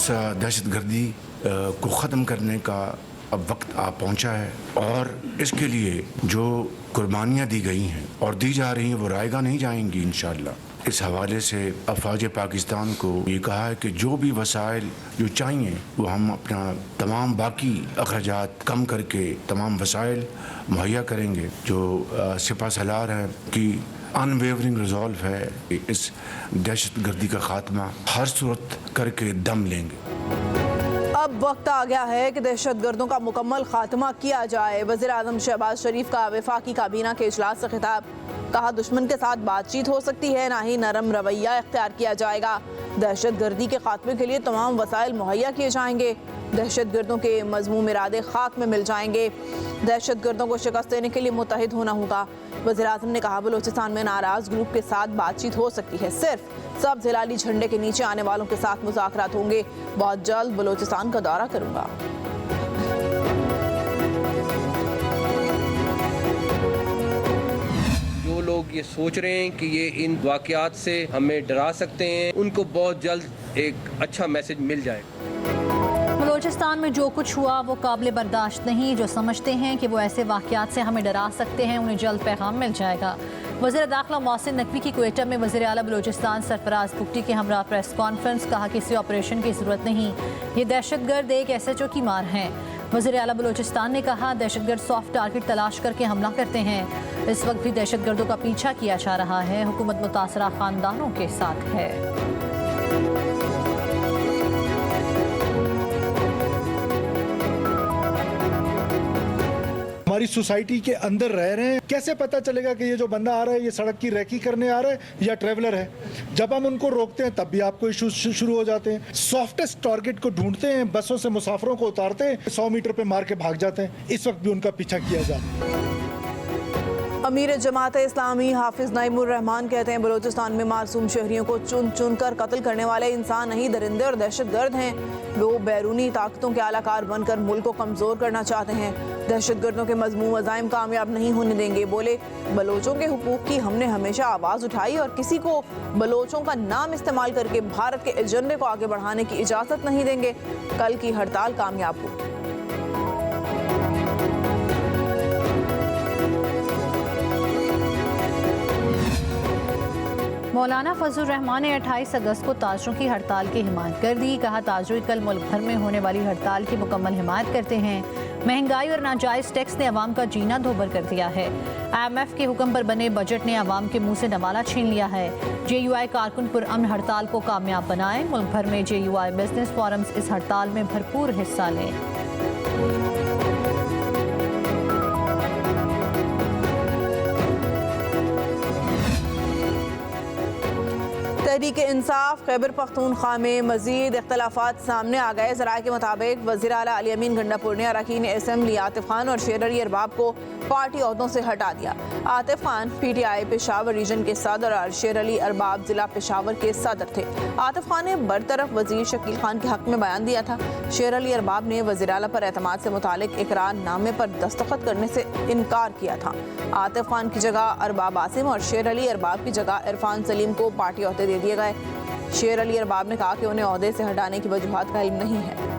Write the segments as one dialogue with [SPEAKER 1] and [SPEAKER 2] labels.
[SPEAKER 1] इस दहशतगर्दी को ख़त्म करने का अब वक्त आ पहुंचा है और इसके लिए जो कुर्बानियाँ दी गई हैं और दी जा रही हैं वो रायगा नहीं जाएंगी इंशाअल्लाह। इस हवाले से अफवाज पाकिस्तान को ये कहा है कि जो भी वसाइल जो चाहिए वो हम अपना तमाम बाकी अखराजात कम करके तमाम वसाइल मुहैया करेंगे। जो सिपा सलार हैं कि अनवेवरिंग रिजॉल्व है कि इस दहशतगर्दी का खात्मा हर सूरत करके दम लेंगे।
[SPEAKER 2] अब वक्त आ गया है कि दहशतगर्दों का मुकम्मल खात्मा किया जाए। वज़ीर आज़म शहबाज शरीफ का वफाकी काबीना के इजलास से खिताब। कहा दुश्मन के साथ बातचीत हो सकती है, ना ही नरम रवैया इख्तियार किया जाएगा। दहशतगर्दी के खात्मे के लिए तमाम वसाइल मुहैया किए जाएंगे। दहशतगर्दों के मज़मूम इरादे खाक में मिल जाएंगे। दहशतगर्दों को शिकस्त देने के लिए मुत्तहिद होना होगा। वज़ीर आज़म ने कहा बलूचिस्तान में नाराज़ ग्रुप के साथ बातचीत हो सकती है, सिर्फ सब हिलाली झंडे के नीचे आने वालों के साथ मुज़ाकरात होंगे। बहुत जल्द बलूचिस्तान का दौरा करूँगा।
[SPEAKER 3] जो लोग ये सोच रहे हैं कि ये इन वाक़यात से हमें डरा सकते हैं, उनको बहुत जल्द एक अच्छा मैसेज मिल जाएगा।
[SPEAKER 4] बलूचिस्तान में जो कुछ हुआ वो काबिल बर्दाश्त नहीं। जो समझते हैं कि वो ऐसे वाक़यात से हमें डरा सकते हैं, उन्हें जल्द पैगाम मिल जाएगा। वज़ीर दाखिला मोहसिन नकवी की क्वेटा में वज़ीर आला बलूचिस्तान सरफराज बुगटी के हमरा प्रेस कॉन्फ्रेंस। कहा किसी ऑपरेशन की ज़रूरत नहीं, ये दहशतगर्द एक SHO की मार हैं। वज़ीर आला बलूचिस्तान ने कहा दहशतगर्द सॉफ्ट टारगेट तलाश करके हमला करते हैं। इस वक्त भी दहशतगर्दों का पीछा किया जा रहा है। हुकूमत मुतासरा ख़ानदानों के साथ है।
[SPEAKER 5] हमारी सोसाइटी के अंदर रह रहे हैं, कैसे पता चलेगा कि ये जो बंदा आ रहा है ये सड़क की रेकी करने आ रहा है या ट्रेवलर है? जब हम उनको रोकते हैं तब भी आपको इशू शुरू हो जाते हैं। सॉफ्टेस्ट टारगेट को ढूंढते हैं, बसों से मुसाफिरों को उतारते हैं, 100 मीटर पे मार के भाग जाते हैं। इस वक्त भी उनका पीछा किया जा रहा है।
[SPEAKER 2] अमीर जमात इस्लामी हाफिज नईमुर रहमान कहते हैं बलूचिस्तान में मासूम शहरियों को चुन चुन कर कत्ल करने वाले इंसान नहीं दरिंदे और दहशतगर्द हैं। वो बैरूनी ताकतों के आलाकार बनकर मुल्क को कमज़ोर करना चाहते हैं। दहशतगर्दों के मज़मूम अज़ाइम कामयाब नहीं होने देंगे। बोले बलोचों के हुकूक की हमने हमेशा आवाज़ उठाई और किसी को बलोचों का नाम इस्तेमाल करके भारत के एजेंडे को आगे बढ़ाने की इजाज़त नहीं देंगे। कल की हड़ताल कामयाब होगी।
[SPEAKER 4] मौलाना फजलुर रहमान ने 28 अगस्त को ताजरों की हड़ताल की हिमायत कर दी। कहा ताजरों कल मुल्क भर में होने वाली हड़ताल की मुकम्मल हिमायत करते हैं। महंगाई और नाजायज़ टैक्स ने अवाम का जीना धोबर कर दिया है। IMF के हुक्म पर बने बजट ने अवाम के मुंह से नवाला छीन लिया है। JUI कारकुन पुरअमन हड़ताल को कामयाब बनाएं। मुल्क भर में JUI बिजनेस फोरम्स इस हड़ताल में भरपूर हिस्सा लें।
[SPEAKER 2] तहरीक इंसाफ खैबर पख्तूनख्वा में मजीद इख्तलाफात सामने आ गए। ज़राए के मुताबिक वज़ीर आला अली अमीन गंडापुर ने अरकान असेंबली आतिफ खान और शेर अली अरबाब को पार्टी ओहदों से हटा दिया। आतिफ खान PTI पेशावर रीजन के सदर और शेर अली अरबाब जिला पेशावर के सदर थे। आतिफ खान ने बरतरफ वजीर शकील खान के हक में बयान दिया था। शेर अली अरबाब ने वज़ीर आला पर एतमाद से मुतालिक इकरार नामे पर दस्तखत करने से इनकार किया था। आतिफ खान की जगह अरबाब आसिम और शेर अली अरबाब की जगह इरफान सलीम को पार्टी ओहदे दे दिए गए। शेर अली अरबाब ने कहा कि उन्हें ओहदे से हटाने की वजूहात का इल्म नहीं है।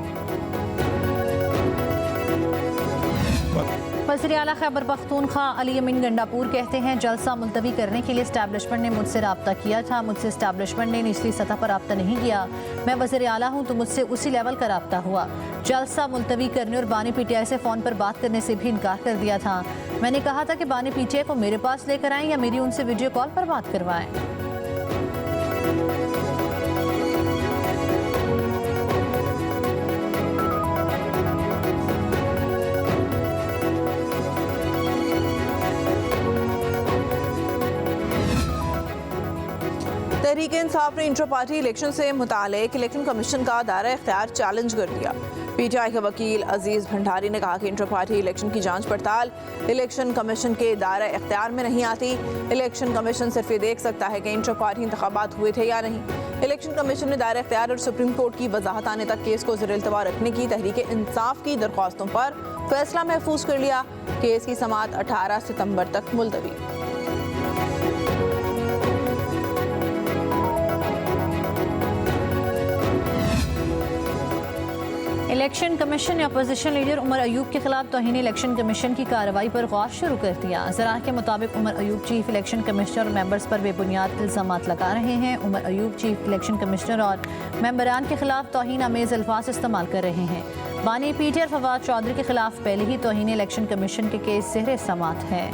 [SPEAKER 4] वज़ीर आला खैबर पख्तूनख्वा अली अमीन गंडापुर कहते हैं जलसा मुलतवी करने के लिए इस्टेब्लिशमेंट ने मुझसे रब्ता किया था। मुझसे इस्टेब्लिशमेंट ने निचली सतह पर रब्ता नहीं किया। मैं वज़ीर आला हूँ तो मुझसे उसी लेवल का रब्ता हुआ। जलसा मुलतवी करने और बानी PTI से फ़ोन पर बात करने से भी इनकार कर दिया था। मैंने कहा था कि बानी PTI को मेरे पास लेकर आएँ या मेरी उनसे वीडियो कॉल पर बात करवाएं।
[SPEAKER 2] तहरीक इंसाफ ने इंटर पार्टी इलेक्शन से मुतालिक इलेक्शन कमीशन का दायरा इख्तियार चैलेंज कर दिया। PTI के वकील अजीज भंडारी ने कहा कि इंटर पार्टी इलेक्शन की जांच पड़ताल इलेक्शन कमीशन के दायरा इख्तियार में नहीं आती। इलेक्शन कमीशन सिर्फ ये देख सकता है कि इंटर पार्टी इंतखाबात हुए थे या नहीं। इलेक्शन कमीशन ने दायरा इख्तियार और सुप्रीम कोर्ट की वजाहत आने तक केस को ज़ेर-ए-इल्तवा रखने की तहरीक इंसाफ की दरख्वास्तों पर फैसला महफूज कर लिया। केस की समाअत 18 सितंबर तक मुलतवी।
[SPEAKER 4] इलेक्शन कमीशन ने अपोजिशन लीडर उमर अयूब के खिलाफ तौहीन इलेक्शन कमीशन की कार्रवाई पर गौर शुरू कर दिया। ज़रा के मुताबिक Umar Ayub chief election commissioner और मेंबर्स पर बेबुनियाद इल्ज़ामात लगा रहे हैं। Umar Ayub chief election commissioner और मेंबरान के खिलाफ तौहीन आमेज़ अल्फाज इस्तेमाल कर रहे हैं। बानी पीटीआर फवाद चौधरी के खिलाफ पहले ही तौहीन इलेक्शन कमीशन के केस ज़ेर समाअत है।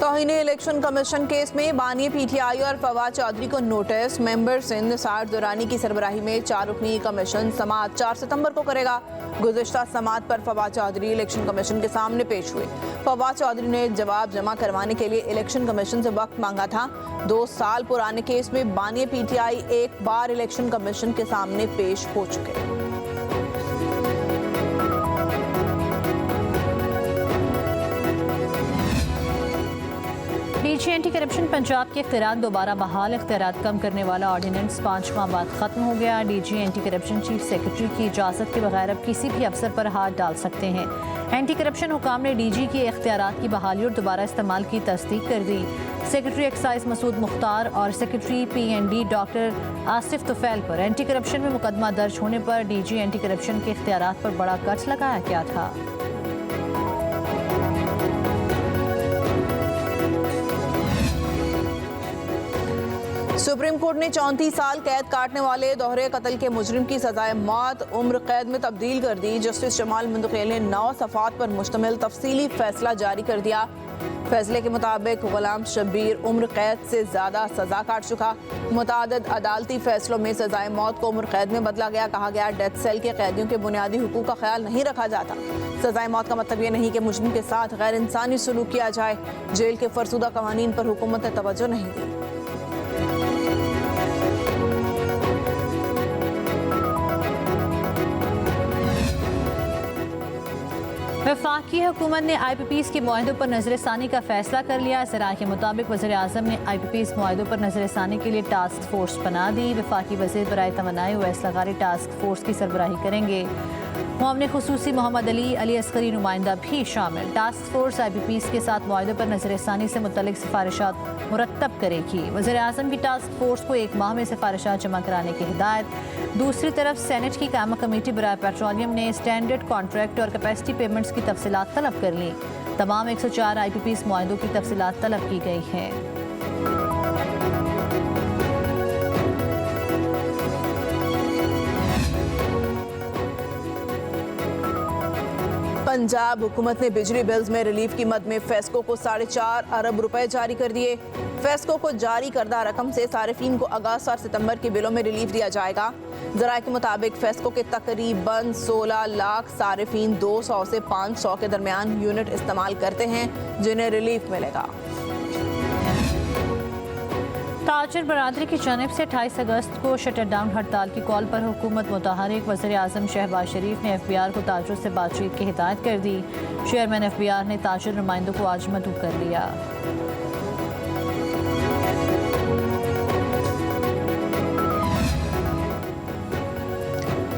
[SPEAKER 2] तौहीन इलेक्शन कमीशन केस में बानी पीटीआई और फवाद चौधरी को नोटिस। मेंबर सिंध निसार दुरानी की सरबराही में 4 रुकनी कमीशन समाअत 4 सितंबर को करेगा। गुज़िश्ता समाअत पर फवाद चौधरी इलेक्शन कमीशन के सामने पेश हुए। फवाद चौधरी ने जवाब जमा करवाने के लिए इलेक्शन कमीशन से वक्त मांगा था। 2 साल पुराने केस में बानी पीटीआई एक बार इलेक्शन कमीशन के सामने पेश हो चुके हैं।
[SPEAKER 4] डीजी एंटी करप्शन पंजाब के इख्तियारात दोबारा बहाल। इख्तियारात कम करने वाला ऑर्डिनेंस 5 माह बाद खत्म हो गया। DG anti corruption chief secretary की इजाज़त के बगैर अब किसी भी अफसर पर हाथ डाल सकते हैं। एंटी करप्शन हुकाम ने डीजी के इख्तियारात की बहाली और दोबारा इस्तेमाल की तस्दीक कर दी। सेक्रेटरी एक्साइज मसूद मुख्तार और secretary PND doctor Asif Tufail पर एंटी करप्शन में मुकदमा दर्ज होने पर डीजी एंटी करप्शन के इख्तियारात पर बड़ा कट लगाया गया था।
[SPEAKER 2] सुप्रीम कोर्ट ने 34 साल कैद काटने वाले दोहरे कत्ल के मुजरिम की सजाए मौत उम्र कैद में तब्दील कर दी। जस्टिस जमाल मुंतकिल ने 9 सफ़ात पर मुश्तमिल तफसीली फैसला जारी कर दिया। फैसले के मुताबिक गुलाम शब्बीर उम्र कैद से ज़्यादा सज़ा काट चुका। मुतादिद अदालती फैसलों में सजाए मौत को उम्र कैद में बदला गया। कहा गया डेथ सेल के कैदियों के बुनियादी हुकूक का ख्याल नहीं रखा जाता। सजाए मौत का मतलब ये नहीं कि मुजरिम के साथ गैर इंसानी सलूक किया जाए। जेल के फरसुदा कवानीन पर हुकूमत ने तवज्जो नहीं दी।
[SPEAKER 4] वफाकी हुकूमत ने IPPs के मुआहदों पर नज़रसानी का फैसला कर लिया। ज़राए के मुताबिक वज़ीर आज़म ने IPPs मुआहदों पर नज़रसानी के लिए टास्क फोर्स बना दी। वफाकी वज़ीर बराए तमन्नाई उवैस लगारी टास्क फोर्स की सरबराही करेंगे। मुआवने खुसूसी मोहम्मद अली अस्करी नुमाइंदा भी शामिल। टास्क फोर्स IPPs के साथ मुआहदों पर नज़रसानी से मुतल्लिक सिफारिशात मुरतब करेगी। वज़ीर आज़म की टास्क फोर्स को 1 माह में सिफारिशात जमा कराने की हिदायत। दूसरी तरफ सेनेट की कायमा कमेटी बराए पेट्रोलियम ने स्टैंडर्ड कॉन्ट्रैक्ट और कैपेसिटी पेमेंट्स की तफसीलात तलब कर ली। तमाम 104 IPPs मुआहदों की तफसीलात तलब की गई हैं।
[SPEAKER 2] पंजाब हुकूमत ने बिजली बिल्स में रिलीफ की मद में फेस्को को 4.5 अरब रुपए जारी कर दिए। फेस्को को जारी करदा रकम से सारिफीन को अगस्त और सितंबर के बिलों में रिलीफ दिया जाएगा। ज़राए के मुताबिक फेस्को के तकरीबन 16 लाख सारिफीन 200 से 500 के दरमियान यूनिट इस्तेमाल करते हैं जिन्हें रिलीफ मिलेगा।
[SPEAKER 4] ताजर बरादरी की जानिब से 28 अगस्त को शटर डाउन हड़ताल की कॉल पर हुकूमत मुतहरिक वज़ीर आज़म शहबाज शरीफ ने FBR को ताजरों से बातचीत की हिदायत कर दी। चेयरमैन FBR ने ताजर नुमाइंदों को आज मदऊ कर लिया।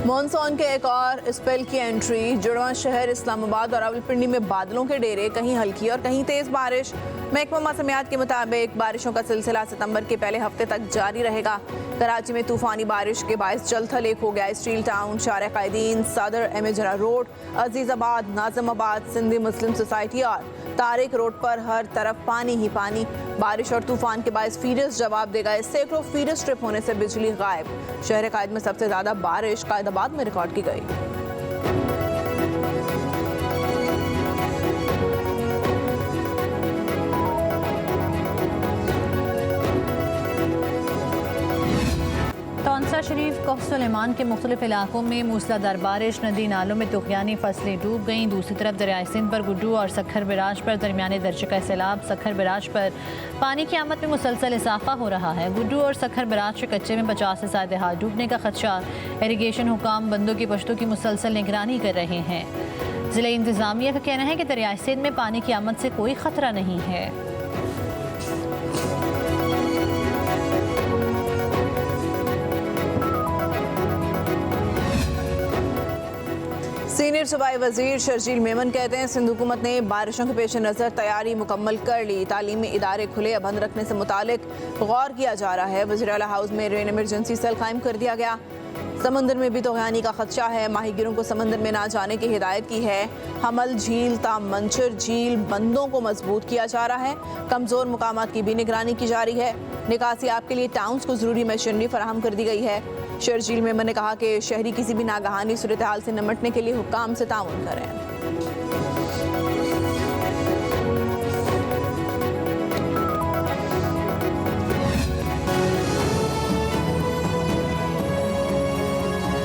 [SPEAKER 2] मॉनसून के एक और स्पेल की एंट्री। जुड़वा शहर इस्लामाबाद और रावलपिंडी में बादलों के डेरे, कहीं हल्की और कहीं तेज बारिश। महकमा मौसमियात के मुताबिक बारिशों का सिलसिला सितंबर के पहले हफ्ते तक जारी रहेगा। कराची में तूफानी बारिश के बायस जल थल एक हो गया। स्टील टाउन, शार कायदीन, सदर एमेजरा रोड, अजीज़ाबाद, नाज़िमाबाद, सिंधी मुस्लिम सोसाइटी और तारिक रोड पर हर तरफ पानी ही पानी। बारिश और तूफान के बायस फीडर्स जवाब दे गए। सैकड़ों फीडर्स ट्रिप होने से बिजली गायब। शहर कायद में सबसे ज्यादा बारिश कायदाबाद में रिकॉर्ड की गई।
[SPEAKER 4] तौंसा शरीफ कफ सुलेमान के मुख्तलिफ इलाकों में मूसलाधार बारिश। नदी नालों में तुग़यानी फसलें डूब गईं। दूसरी तरफ दरियाए सिंध पर गुड्डू और सखर बिराज पर दरमियाने दर्जे का सैलाब। सखर बिराज पर पानी की आमद में मुसलसल इजाफा हो रहा है। गुड्डू और सखर बिराज के कच्चे में 50 से ज़्यादा हाथ डूबने का खदशा। इरीगेशन हुकाम बंदों की पश्तों की मुसलसल निगरानी कर रहे हैं। ज़िला इंतज़ामिया का कहना है कि दरियाए सिंध में पानी की आमद से कोई ख़तरा नहीं है।
[SPEAKER 2] सीनियर सूबाई वजीर शर्जील मेमन कहते हैं सिंध हुकूमत ने बारिशों के पेश नज़र तैयारी मुकम्मल कर ली, तालीमी इदारे खुले या बंद रखने से मुतालिक गौर किया जा रहा है। वज़ीर आला हाउस में रेन इमरजेंसी सेल कायम कर दिया गया। समंदर में भी तोग़यानी का खदशा है, माहीगिरों को समंदर में ना जाने की हिदायत की है। हमल झील तामंचर झील बंदों को मजबूत किया जा रहा है, कमज़ोर मुकामात की भी निगरानी की जा रही है। निकासी आप के लिए टाउन्स को ज़रूरी मशीनरी फराहम कर दी गई है। शर्जील मेमन ने कहा कि शहरी किसी भी नागहानी सूरत हाल से निमटने के लिए हुक्काम से ताउन करें।